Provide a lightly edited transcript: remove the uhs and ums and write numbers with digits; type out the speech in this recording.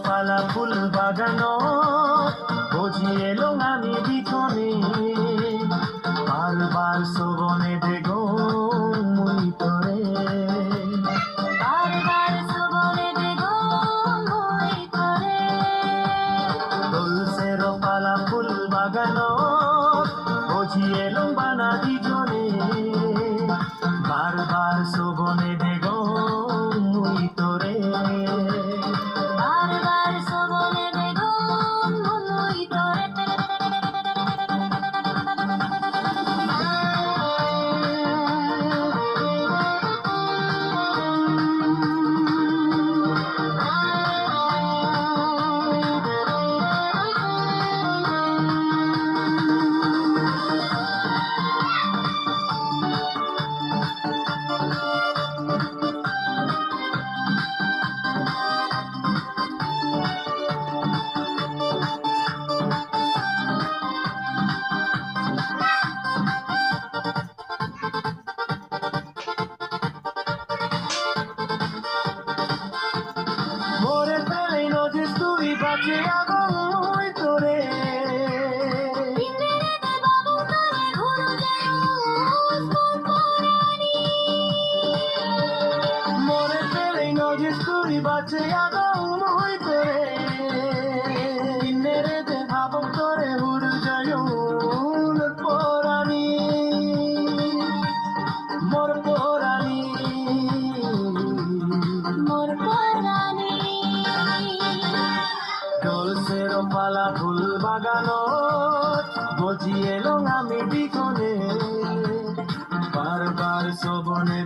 পালা ফুল বাগানো বুঝি এলো আমি পিছনে বারবার শোভনে দেখো মুই তোরে বারবার শোভনে দেখো মুই তোরে তুলসের পালা ফুল বাগানো বুঝি এলো বানা পিছনে বারবার শোভনে দেখো মুই তোরে বারবার শোভনে দেখো মুই তোরে মোরে পেলে নজিস তুই বাঁচে আগুন মুই তোরে মোরে পেলে নজিস তুই বাঁচে আগুন মুই তোরে ইন্নেরে দে ভাবো তোরে হুর জয়ুন পোরানি মোর পোরানি মোর পরাণী তুলসের পালা ফুল বাগানো বুঝি এলো আমি পিছনে বারবার শোভনে